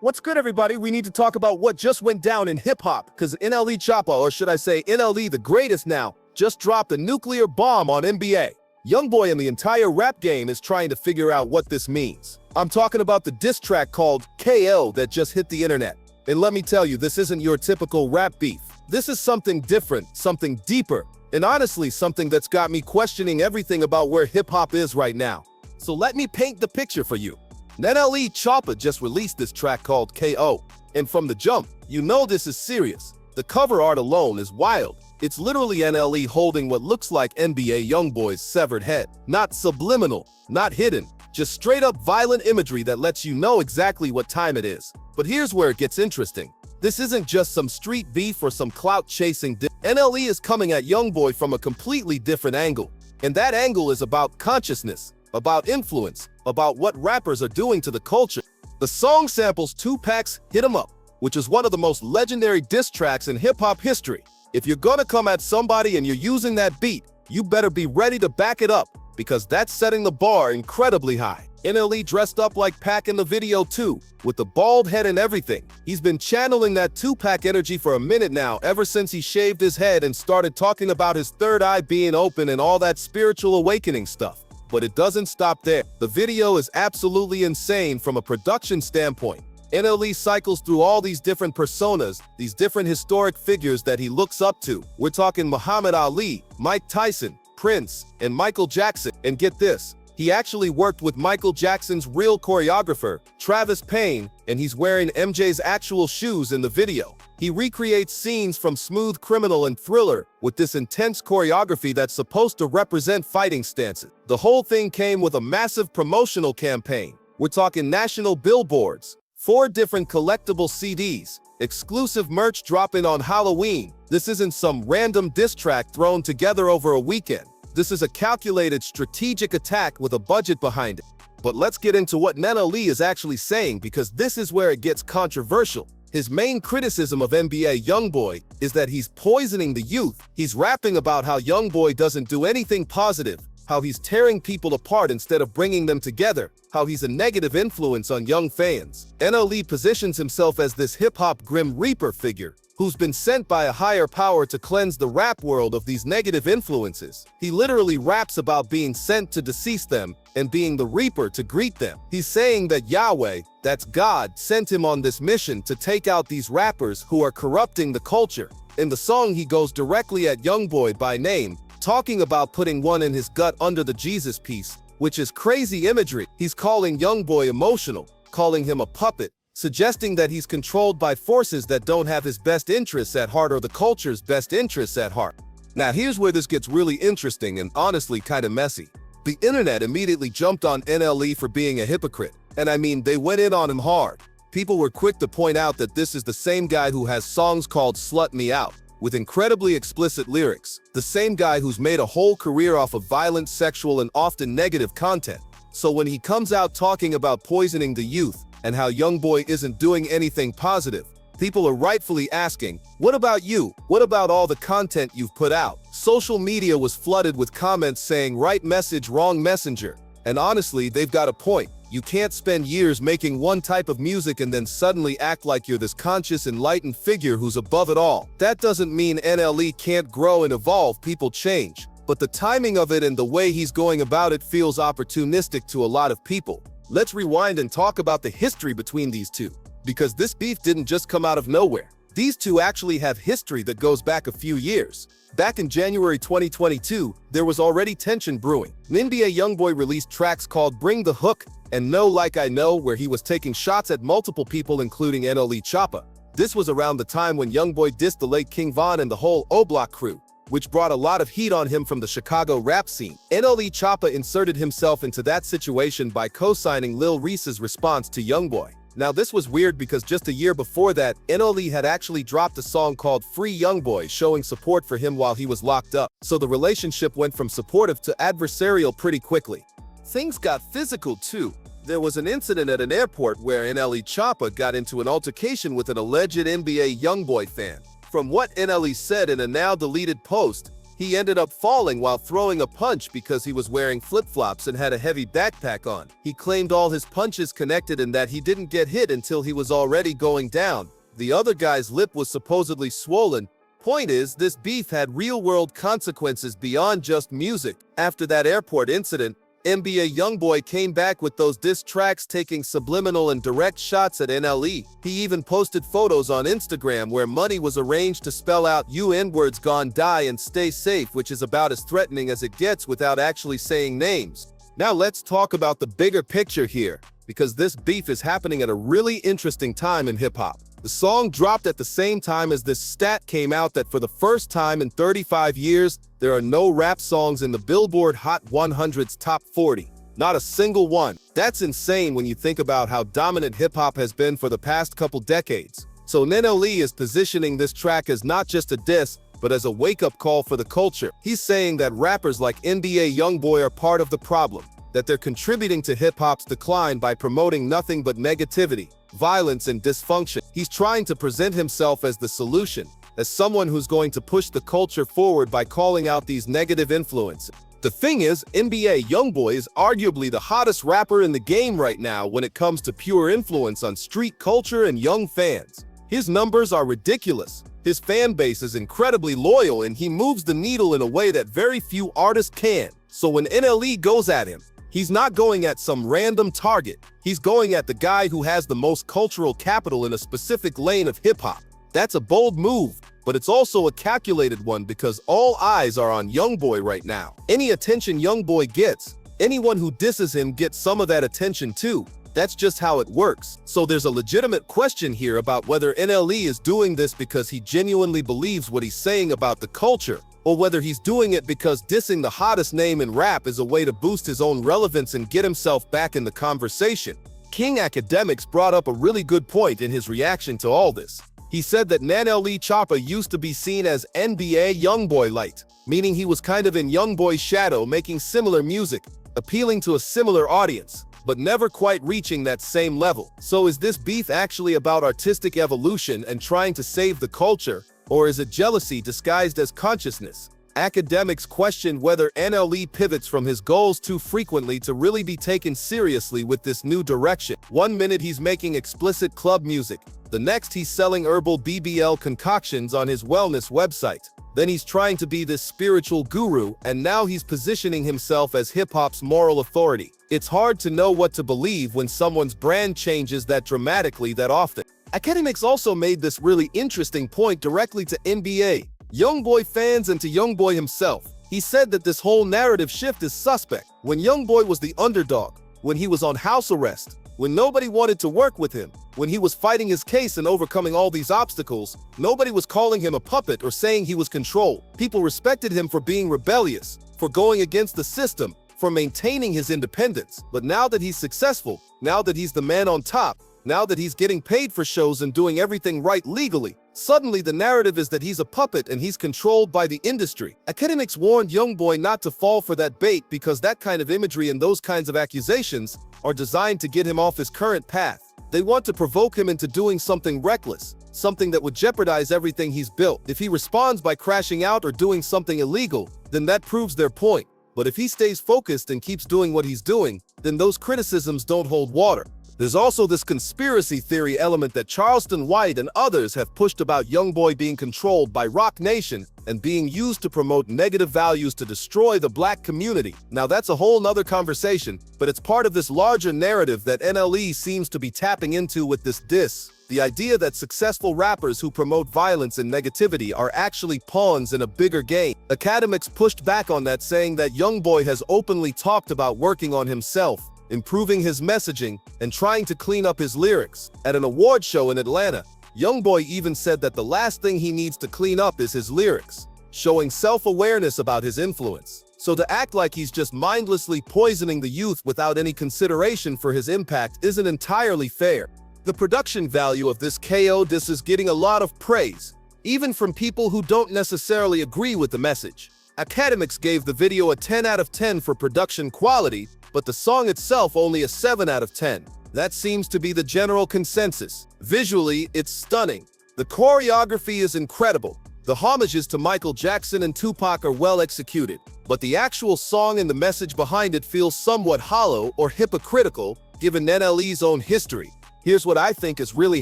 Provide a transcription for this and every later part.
What's good, everybody? We need to talk about what just went down in hip-hop, because NLE Choppa, or should I say NLE the greatest now, just dropped a nuclear bomb on NBA. Youngboy and the entire rap game is trying to figure out what this means. I'm talking about the diss track called KO that just hit the internet. And let me tell you, this isn't your typical rap beef. This is something different, something deeper, and honestly something that's got me questioning everything about where hip-hop is right now. So let me paint the picture for you. NLE Choppa just released this track called KO, and from the jump, you know this is serious. The cover art alone is wild. It's literally NLE holding what looks like NBA Youngboy's severed head. Not subliminal, not hidden, just straight up violent imagery that lets you know exactly what time it is. But here's where it gets interesting. This isn't just some street beef or some clout chasing. NLE is coming at Youngboy from a completely different angle. And that angle is about consciousness, about influence, about what rappers are doing to the culture. The song samples Tupac's Hit 'Em Up, which is one of the most legendary diss tracks in hip-hop history. If you're gonna come at somebody and you're using that beat, you better be ready to back it up, because that's setting the bar incredibly high. NLE dressed up like Pac in the video too, with the bald head and everything. He's been channeling that Tupac energy for a minute now, ever since he shaved his head and started talking about his third eye being open and all that spiritual awakening stuff. But it doesn't stop there. The video is absolutely insane from a production standpoint. NLE cycles through all these different personas, these different historic figures that he looks up to. We're talking Muhammad Ali, Mike Tyson, Prince, and Michael Jackson. And get this, he actually worked with Michael Jackson's real choreographer, Travis Payne, and he's wearing MJ's actual shoes in the video. He recreates scenes from Smooth Criminal and Thriller with this intense choreography that's supposed to represent fighting stances. The whole thing came with a massive promotional campaign. We're talking national billboards, 4 different collectible CDs, exclusive merch dropping on Halloween. This isn't some random diss track thrown together over a weekend. This is a calculated, strategic attack with a budget behind it. But let's get into what NLE is actually saying, because this is where it gets controversial. His main criticism of NBA Youngboy is that he's poisoning the youth. He's rapping about how Youngboy doesn't do anything positive, how he's tearing people apart instead of bringing them together, how he's a negative influence on young fans. NLE positions himself as this hip-hop Grim Reaper figure who's been sent by a higher power to cleanse the rap world of these negative influences. He literally raps about being sent to decease them and being the Reaper to greet them. He's saying that Yahweh, that's God, sent him on this mission to take out these rappers who are corrupting the culture. In the song, he goes directly at Youngboy by name, talking about putting one in his gut under the Jesus piece, which is crazy imagery. He's calling Youngboy emotional, calling him a puppet, suggesting that he's controlled by forces that don't have his best interests at heart or the culture's best interests at heart. Now here's where this gets really interesting and honestly kind of messy. The internet immediately jumped on NLE for being a hypocrite, and I mean, they went in on him hard. People were quick to point out that this is the same guy who has songs called Slut Me Out, with incredibly explicit lyrics, the same guy who's made a whole career off of violent, sexual, and often negative content. So when he comes out talking about poisoning the youth and how Youngboy isn't doing anything positive, people are rightfully asking, what about you? What about all the content you've put out? Social media was flooded with comments saying right message, wrong messenger. And honestly, they've got a point. You can't spend years making one type of music and then suddenly act like you're this conscious, enlightened figure who's above it all. That doesn't mean NLE can't grow and evolve, people change. But the timing of it and the way he's going about it feels opportunistic to a lot of people. Let's rewind and talk about the history between these two, because this beef didn't just come out of nowhere. These two actually have history that goes back a few years. Back in January 2022, there was already tension brewing. NBA Youngboy released tracks called Bring the Hook and Know Like I Know, where he was taking shots at multiple people including NLE Choppa. This was around the time when Youngboy dissed the late King Von and the whole O-Block crew, which brought a lot of heat on him from the Chicago rap scene. NLE Choppa inserted himself into that situation by co-signing Lil Reese's response to Youngboy. Now this was weird because just a year before that, NLE had actually dropped a song called Free Youngboy showing support for him while he was locked up. So the relationship went from supportive to adversarial pretty quickly. Things got physical too. There was an incident at an airport where NLE Choppa got into an altercation with an alleged NBA Youngboy fan. From what NLE said in a now deleted post, He ended up falling while throwing a punch because he was wearing flip-flops and had a heavy backpack on. He claimed all his punches connected and that he didn't get hit until he was already going down. The other guy's lip was supposedly swollen. Point is, this beef had real-world consequences beyond just music. After that airport incident, NBA Youngboy came back with those diss tracks taking subliminal and direct shots at NLE. He even posted photos on Instagram where money was arranged to spell out "You N-words gone die and stay safe," which is about as threatening as it gets without actually saying names. Now let's talk about the bigger picture here, because this beef is happening at a really interesting time in hip-hop. The song dropped at the same time as this stat came out that for the first time in 35 years, there are no rap songs in the Billboard Hot 100's Top 40. Not a single one. That's insane when you think about how dominant hip-hop has been for the past couple decades. So NLE is positioning this track as not just a diss, but as a wake-up call for the culture. He's saying that rappers like NBA Youngboy are part of the problem, that they're contributing to hip-hop's decline by promoting nothing but negativity, violence, and dysfunction. He's trying to present himself as the solution, as someone who's going to push the culture forward by calling out these negative influences. The thing is, NBA Youngboy is arguably the hottest rapper in the game right now when it comes to pure influence on street culture and young fans. His numbers are ridiculous. His fan base is incredibly loyal, and he moves the needle in a way that very few artists can. So when NLE goes at him, he's not going at some random target. He's going at the guy who has the most cultural capital in a specific lane of hip-hop. That's a bold move, but it's also a calculated one because all eyes are on Youngboy right now. Any attention Youngboy gets, anyone who disses him gets some of that attention too. That's just how it works. So there's a legitimate question here about whether NLE is doing this because he genuinely believes what he's saying about the culture, or whether he's doing it because dissing the hottest name in rap is a way to boost his own relevance and get himself back in the conversation. King Academics brought up a really good point in his reaction to all this. He said that NLE Choppa used to be seen as NBA Youngboy light, meaning he was kind of in Youngboy's shadow, making similar music, appealing to a similar audience, but never quite reaching that same level. So is this beef actually about artistic evolution and trying to save the culture, or is it jealousy disguised as consciousness? Academics questioned whether NLE pivots from his goals too frequently to really be taken seriously with this new direction. One minute he's making explicit club music, the next he's selling herbal BBL concoctions on his wellness website. Then he's trying to be this spiritual guru, and now he's positioning himself as hip-hop's moral authority. It's hard to know what to believe when someone's brand changes that dramatically that often. Academics also made this really interesting point directly to NBA Youngboy fans and to Youngboy himself. He said that this whole narrative shift is suspect. When Youngboy was the underdog, when he was on house arrest, when nobody wanted to work with him, when he was fighting his case and overcoming all these obstacles, nobody was calling him a puppet or saying he was controlled. People respected him for being rebellious, for going against the system, for maintaining his independence. But now that he's successful, now that he's the man on top, now that he's getting paid for shows and doing everything right legally, suddenly the narrative is that he's a puppet and he's controlled by the industry. Academics warned Youngboy not to fall for that bait because that kind of imagery and those kinds of accusations are designed to get him off his current path. They want to provoke him into doing something reckless, something that would jeopardize everything he's built. If he responds by crashing out or doing something illegal, then that proves their point. But if he stays focused and keeps doing what he's doing, then those criticisms don't hold water. There's also this conspiracy theory element that Charleston White and others have pushed about Youngboy being controlled by Roc Nation and being used to promote negative values to destroy the black community. Now that's a whole nother conversation, but it's part of this larger narrative that NLE seems to be tapping into with this diss. The idea that successful rappers who promote violence and negativity are actually pawns in a bigger game. Academics pushed back on that, saying that Youngboy has openly talked about working on himself, improving his messaging, and trying to clean up his lyrics. At an award show in Atlanta, Youngboy even said that the last thing he needs to clean up is his lyrics, showing self-awareness about his influence. So to act like he's just mindlessly poisoning the youth without any consideration for his impact isn't entirely fair. The production value of this KO diss is getting a lot of praise, even from people who don't necessarily agree with the message. Academics gave the video a 10 out of 10 for production quality, but the song itself only a 7 out of 10. That seems to be the general consensus. Visually, it's stunning. The choreography is incredible. The homages to Michael Jackson and Tupac are well executed, but the actual song and the message behind it feels somewhat hollow or hypocritical, given NLE's own history. Here's what I think is really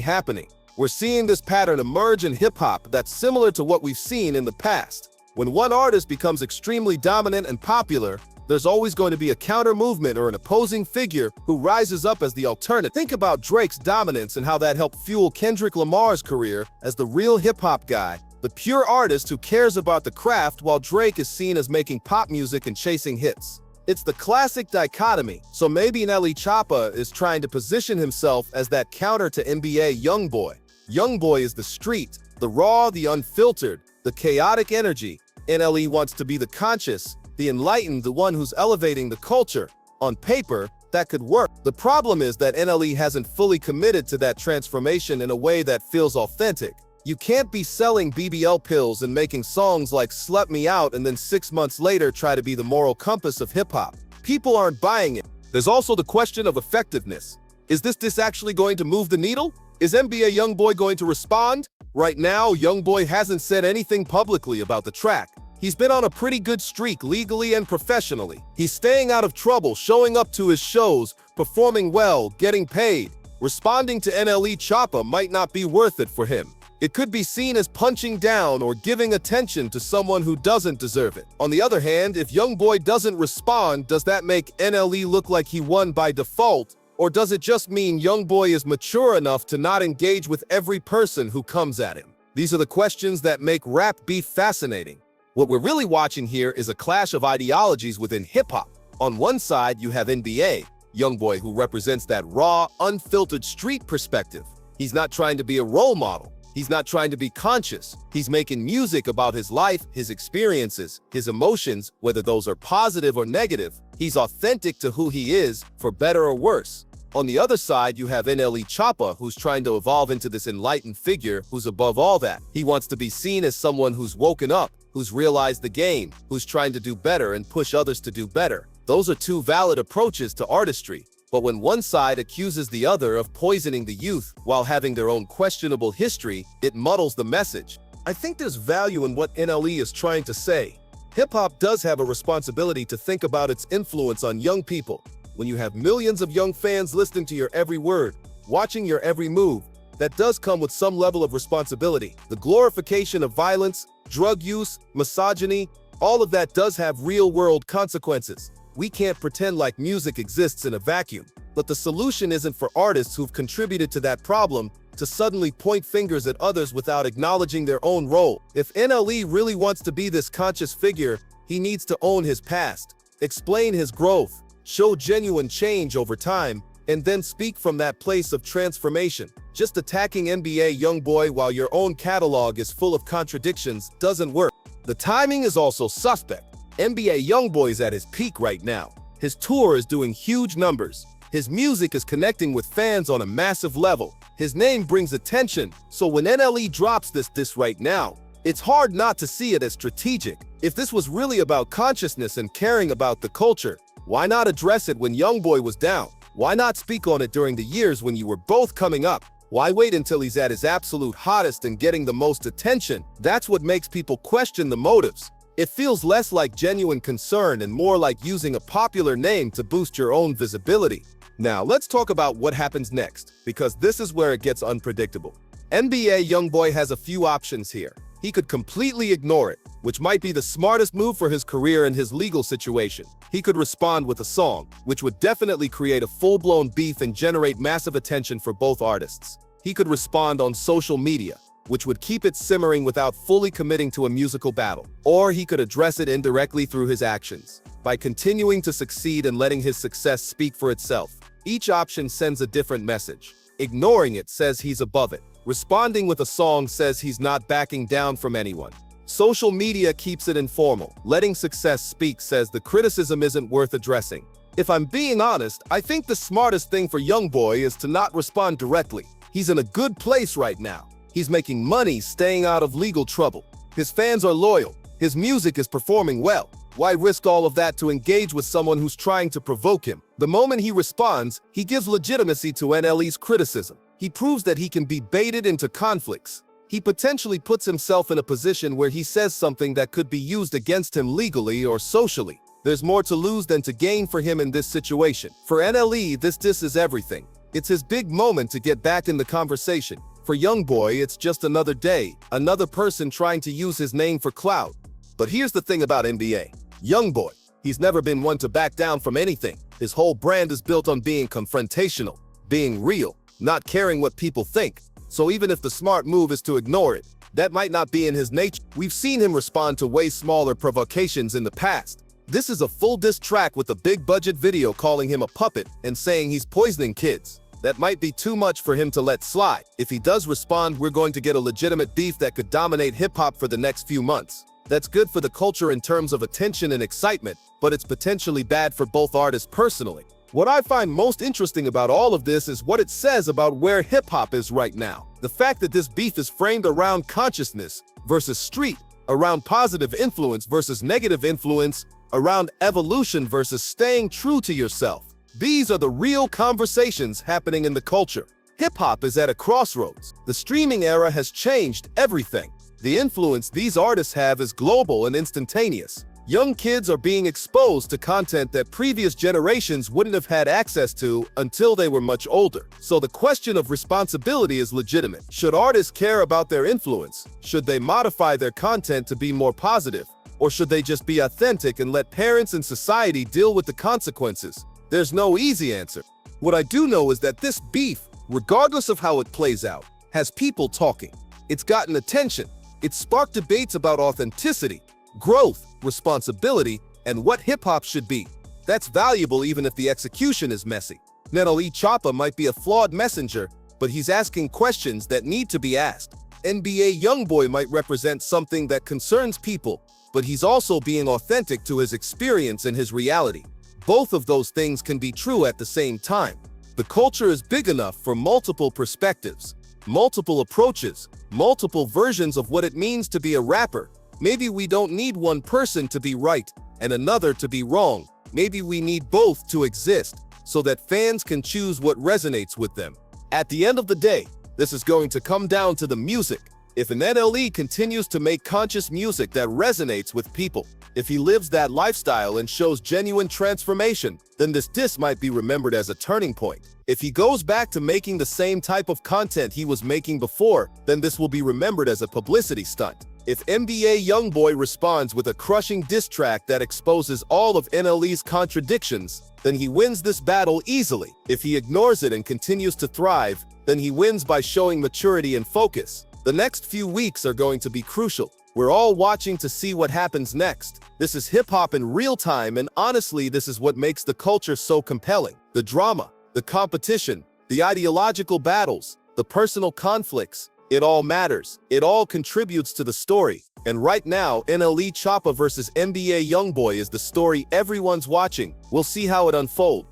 happening. We're seeing this pattern emerge in hip-hop that's similar to what we've seen in the past. When one artist becomes extremely dominant and popular, there's always going to be a counter-movement or an opposing figure who rises up as the alternative. Think about Drake's dominance and how that helped fuel Kendrick Lamar's career as the real hip-hop guy, the pure artist who cares about the craft, while Drake is seen as making pop music and chasing hits. It's the classic dichotomy, so maybe NLE Choppa is trying to position himself as that counter to NBA Youngboy. Youngboy is the street, the raw, the unfiltered, the chaotic energy. NLE wants to be the conscious, the enlightened, the one who's elevating the culture. On paper, that could work. The problem is that NLE hasn't fully committed to that transformation in a way that feels authentic. You can't be selling BBL pills and making songs like Slut Me Out and then 6 months later try to be the moral compass of hip-hop. People aren't buying it. There's also the question of effectiveness. Is this actually going to move the needle? Is NBA Youngboy going to respond? Right now, Youngboy hasn't said anything publicly about the track. He's been on a pretty good streak legally and professionally. He's staying out of trouble, showing up to his shows, performing well, getting paid. Responding to NLE Choppa might not be worth it for him. It could be seen as punching down or giving attention to someone who doesn't deserve it. On the other hand, if Youngboy doesn't respond, does that make NLE look like he won by default? Or does it just mean Youngboy is mature enough to not engage with every person who comes at him? These are the questions that make rap beef fascinating. What we're really watching here is a clash of ideologies within hip-hop. On one side, you have NBA Youngboy, who represents that raw, unfiltered street perspective. He's not trying to be a role model. He's not trying to be conscious. He's making music about his life, his experiences, his emotions, whether those are positive or negative. He's authentic to who he is, for better or worse. On the other side, you have NLE Choppa, who's trying to evolve into this enlightened figure who's above all that. He wants to be seen as someone who's woken up, who's realized the game, who's trying to do better and push others to do better. Those are two valid approaches to artistry. But when one side accuses the other of poisoning the youth while having their own questionable history, it muddles the message. I think there's value in what NLE is trying to say. Hip-hop does have a responsibility to think about its influence on young people. When you have millions of young fans listening to your every word, watching your every move, that does come with some level of responsibility. The glorification of violence, drug use, misogyny, all of that does have real-world consequences. We can't pretend like music exists in a vacuum. But the solution isn't for artists who've contributed to that problem to suddenly point fingers at others without acknowledging their own role. If NLE really wants to be this conscious figure, he needs to own his past, explain his growth, show genuine change over time, and then speak from that place of transformation. Just attacking NBA Youngboy while your own catalog is full of contradictions doesn't work. The timing is also suspect. NBA Youngboy is at his peak right now. His tour is doing huge numbers. His music is connecting with fans on a massive level. His name brings attention, so when NLE drops this right now, it's hard not to see it as strategic. If this was really about consciousness and caring about the culture, why not address it when Youngboy was down? Why not speak on it during the years when you were both coming up? Why wait until he's at his absolute hottest and getting the most attention? That's what makes people question the motives. It feels less like genuine concern and more like using a popular name to boost your own visibility. Now, let's talk about what happens next, because this is where it gets unpredictable. NBA Youngboy has a few options here. He could completely ignore it, which might be the smartest move for his career and his legal situation. He could respond with a song, which would definitely create a full-blown beef and generate massive attention for both artists. He could respond on social media, which would keep it simmering without fully committing to a musical battle. Or he could address it indirectly through his actions, by continuing to succeed and letting his success speak for itself. Each option sends a different message. Ignoring it says he's above it. Responding with a song says he's not backing down from anyone. Social media keeps it informal. Letting success speak says the criticism isn't worth addressing. If I'm being honest, I think the smartest thing for Youngboy is to not respond directly. He's in a good place right now. He's making money staying out of legal trouble. His fans are loyal. His music is performing well. Why risk all of that to engage with someone who's trying to provoke him? The moment he responds, he gives legitimacy to NLE's criticism. He proves that he can be baited into conflicts. he potentially puts himself in a position where he says something that could be used against him legally or socially. There's more to lose than to gain for him in this situation. For NLE, this diss is everything. It's his big moment to get back in the conversation. For Youngboy, it's just another day, another person trying to use his name for clout. But here's the thing about NBA. Youngboy, he's never been one to back down from anything. His whole brand is built on being confrontational, being real, not caring what people think. So even if the smart move is to ignore it, that might not be in his nature. We've seen him respond to way smaller provocations in the past. This is a full diss track with a big budget video calling him a puppet and saying he's poisoning kids. That might be too much for him to let slide. If he does respond, we're going to get a legitimate beef that could dominate hip-hop for the next few months. That's good for the culture in terms of attention and excitement, but it's potentially bad for both artists personally. What I find most interesting about all of this is what it says about where hip-hop is right now. The fact that this beef is framed around consciousness versus street, around positive influence versus negative influence, around evolution versus staying true to yourself. These are the real conversations happening in the culture. Hip-hop is at a crossroads. The streaming era has changed everything. The influence these artists have is global and instantaneous. Young kids are being exposed to content that previous generations wouldn't have had access to until they were much older. So the question of responsibility is legitimate. Should artists care about their influence? Should they modify their content to be more positive? Or should they just be authentic and let parents and society deal with the consequences? There's no easy answer. What I do know is that this beef, regardless of how it plays out, has people talking. It's gotten attention. It's sparked debates about authenticity, growth, responsibility, and what hip-hop should be. That's valuable even if the execution is messy. NLE Choppa might be a flawed messenger, but he's asking questions that need to be asked. NBA Youngboy might represent something that concerns people, but he's also being authentic to his experience and his reality. Both of those things can be true at the same time. The culture is big enough for multiple perspectives, multiple approaches, multiple versions of what it means to be a rapper. Maybe we don't need one person to be right and another to be wrong. Maybe we need both to exist so that fans can choose what resonates with them. At the end of the day, this is going to come down to the music. If an NLE continues to make conscious music that resonates with people, if he lives that lifestyle and shows genuine transformation, then this diss might be remembered as a turning point. If he goes back to making the same type of content he was making before, then this will be remembered as a publicity stunt. If NBA Youngboy responds with a crushing diss track that exposes all of NLE's contradictions, then he wins this battle easily. If he ignores it and continues to thrive, then he wins by showing maturity and focus. The next few weeks are going to be crucial. We're all watching to see what happens next. This is hip-hop in real time, and honestly, this is what makes the culture so compelling. The drama, the competition, the ideological battles, the personal conflicts, it all matters. It all contributes to the story. And right now, NLE Choppa versus NBA Youngboy is the story everyone's watching. We'll see how it unfolds.